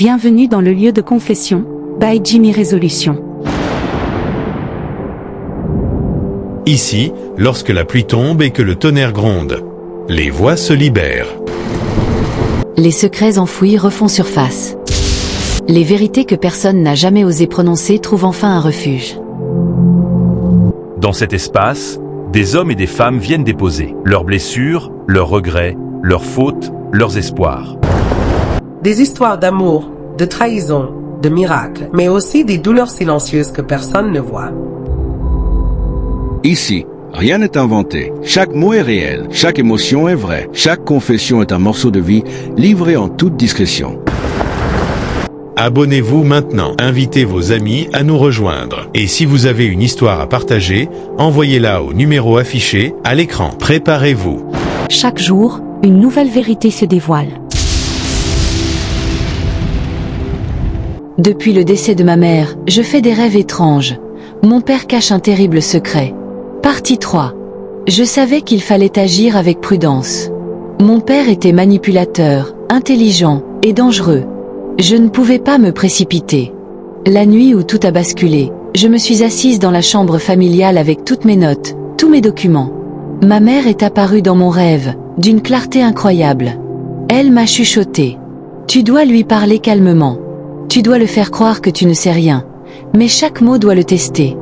Bienvenue dans le lieu de confession, by Jimmy Résolution. Ici, lorsque la pluie tombe et que le tonnerre gronde, les voix se libèrent. Les secrets enfouis refont surface. Les vérités que personne n'a jamais osé prononcer trouvent enfin un refuge. Dans cet espace, des hommes et des femmes viennent déposer leurs blessures, leurs regrets, leurs fautes, leurs espoirs. Des histoires d'amour, de trahison, de miracles, mais aussi des douleurs silencieuses que personne ne voit. Ici, rien n'est inventé. Chaque mot est réel, chaque émotion est vraie, chaque confession est un morceau de vie livré en toute discrétion. Abonnez-vous maintenant, invitez vos amis à nous rejoindre. Et si vous avez une histoire à partager, envoyez-la au numéro affiché à l'écran. Préparez-vous. Chaque jour, une nouvelle vérité se dévoile. Depuis le décès de ma mère, je fais des rêves étranges. Mon père cache un terrible secret. Partie 3. Je savais qu'il fallait agir avec prudence. Mon père était manipulateur, intelligent et dangereux. Je ne pouvais pas me précipiter. La nuit où tout a basculé, je me suis assise dans la chambre familiale avec toutes mes notes, tous mes documents. Ma mère est apparue dans mon rêve, d'une clarté incroyable. Elle m'a chuchoté. Tu dois lui parler calmement. Tu dois le faire croire que tu ne sais rien. Mais chaque mot doit le tester.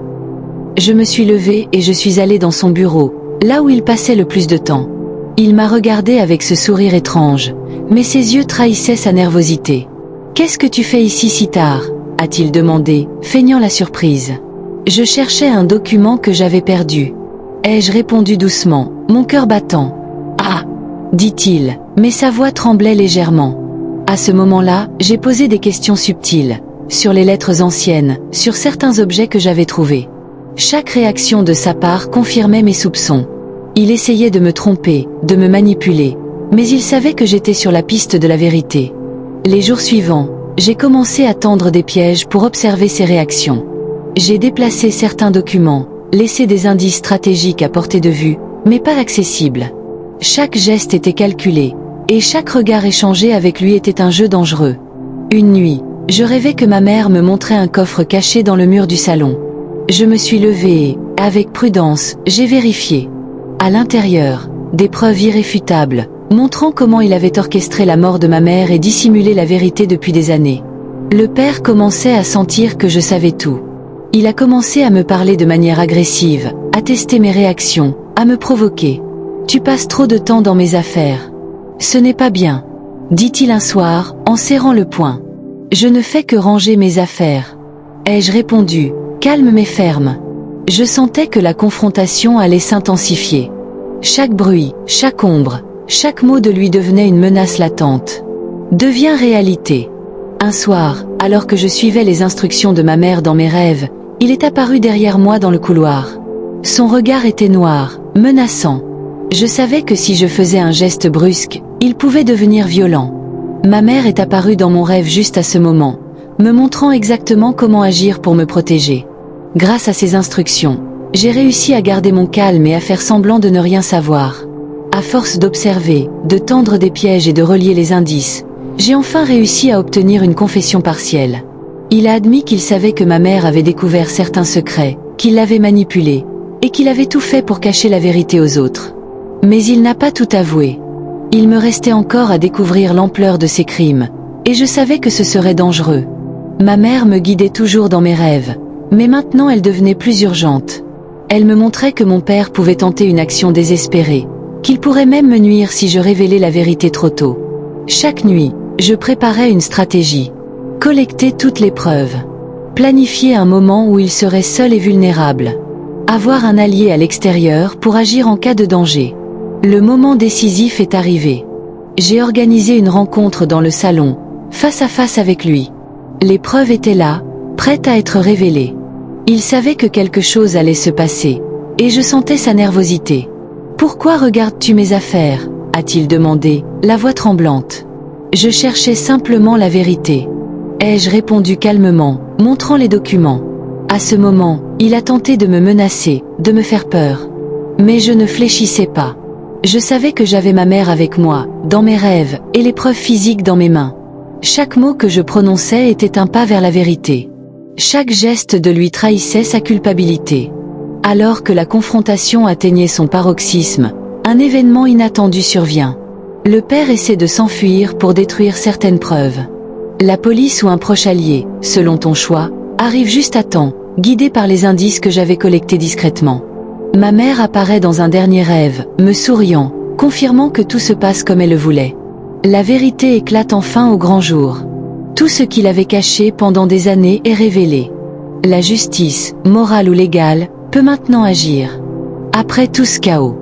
Je me suis levée et je suis allée dans son bureau, là où il passait le plus de temps. Il m'a regardée avec ce sourire étrange, mais ses yeux trahissaient sa nervosité. « Qu'est-ce que tu fais ici si tard ?» a-t-il demandé, feignant la surprise. Je cherchais un document que j'avais perdu. Ai-je répondu doucement, mon cœur battant. « Ah !» dit-il, mais sa voix tremblait légèrement. À ce moment-là, j'ai posé des questions subtiles, sur les lettres anciennes, sur certains objets que j'avais trouvés. Chaque réaction de sa part confirmait mes soupçons. Il essayait de me tromper, de me manipuler, mais il savait que j'étais sur la piste de la vérité. Les jours suivants, j'ai commencé à tendre des pièges pour observer ses réactions. J'ai déplacé certains documents, laissé des indices stratégiques à portée de vue, mais pas accessibles. Chaque geste était calculé, et chaque regard échangé avec lui était un jeu dangereux. Une nuit, je rêvais que ma mère me montrait un coffre caché dans le mur du salon. Je me suis levée et, avec prudence, j'ai vérifié. À l'intérieur, des preuves irréfutables, montrant comment il avait orchestré la mort de ma mère et dissimulé la vérité depuis des années. Le père commençait à sentir que je savais tout. Il a commencé à me parler de manière agressive, à tester mes réactions, à me provoquer. « Tu passes trop de temps dans mes affaires. Ce n'est pas bien, » dit-il un soir, en serrant le poing. « Je ne fais que ranger mes affaires. » Ai-je répondu, calme mais ferme. Je sentais que la confrontation allait s'intensifier. Chaque bruit, chaque ombre, chaque mot de lui devenait une menace latente. Devient réalité. Un soir, alors que je suivais les instructions de ma mère dans mes rêves, il est apparu derrière moi dans le couloir. Son regard était noir, menaçant. Je savais que si je faisais un geste brusque, il pouvait devenir violent. Ma mère est apparue dans mon rêve juste à ce moment, me montrant exactement comment agir pour me protéger. Grâce à ses instructions, j'ai réussi à garder mon calme et à faire semblant de ne rien savoir. À force d'observer, de tendre des pièges et de relier les indices, j'ai enfin réussi à obtenir une confession partielle. Il a admis qu'il savait que ma mère avait découvert certains secrets, qu'il l'avait manipulée, et qu'il avait tout fait pour cacher la vérité aux autres. Mais il n'a pas tout avoué. Il me restait encore à découvrir l'ampleur de ses crimes, et je savais que ce serait dangereux. Ma mère me guidait toujours dans mes rêves, mais maintenant elle devenait plus urgente. Elle me montrait que mon père pouvait tenter une action désespérée, qu'il pourrait même me nuire si je révélais la vérité trop tôt. Chaque nuit, je préparais une stratégie. Collecter toutes les preuves. Planifier un moment où il serait seul et vulnérable. Avoir un allié à l'extérieur pour agir en cas de danger. Le moment décisif est arrivé. J'ai organisé une rencontre dans le salon, face à face avec lui. Les preuves étaient là, prêtes à être révélées. Il savait que quelque chose allait se passer, et je sentais sa nervosité. « Pourquoi regardes-tu mes affaires ?» a-t-il demandé, la voix tremblante. Je cherchais simplement la vérité. Ai-je répondu calmement, montrant les documents. À ce moment, il a tenté de me menacer, de me faire peur. Mais je ne fléchissais pas. Je savais que j'avais ma mère avec moi, dans mes rêves, et les preuves physiques dans mes mains. Chaque mot que je prononçais était un pas vers la vérité. Chaque geste de lui trahissait sa culpabilité. Alors que la confrontation atteignait son paroxysme, un événement inattendu survient. Le père essaie de s'enfuir pour détruire certaines preuves. La police ou un proche allié, selon ton choix, arrive juste à temps, guidé par les indices que j'avais collectés discrètement. Ma mère apparaît dans un dernier rêve, me souriant, confirmant que tout se passe comme elle le voulait. La vérité éclate enfin au grand jour. Tout ce qu'il avait caché pendant des années est révélé. La justice, morale ou légale, peut maintenant agir. Après tout ce chaos,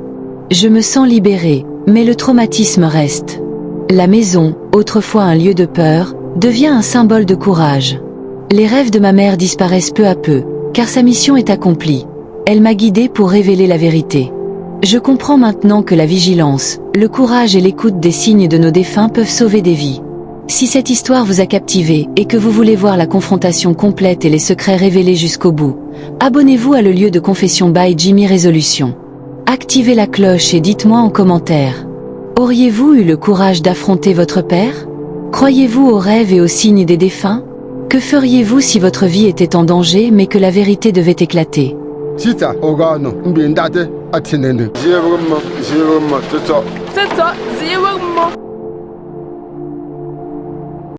je me sens libérée, mais le traumatisme reste. La maison, autrefois un lieu de peur, devient un symbole de courage. Les rêves de ma mère disparaissent peu à peu, car sa mission est accomplie. Elle m'a guidée pour révéler la vérité. Je comprends maintenant que la vigilance, le courage et l'écoute des signes de nos défunts peuvent sauver des vies. Si cette histoire vous a captivé et que vous voulez voir la confrontation complète et les secrets révélés jusqu'au bout, abonnez-vous à le lieu de confession by Jimmy Résolution. Activez la cloche et dites-moi en commentaire. Auriez-vous eu le courage d'affronter votre père? Croyez-vous aux rêves et aux signes des défunts? Que feriez-vous si votre vie était en danger mais que la vérité devait éclater? 진짜 오가노 민다데 아티네는 지혜범마 진짜 지혜범마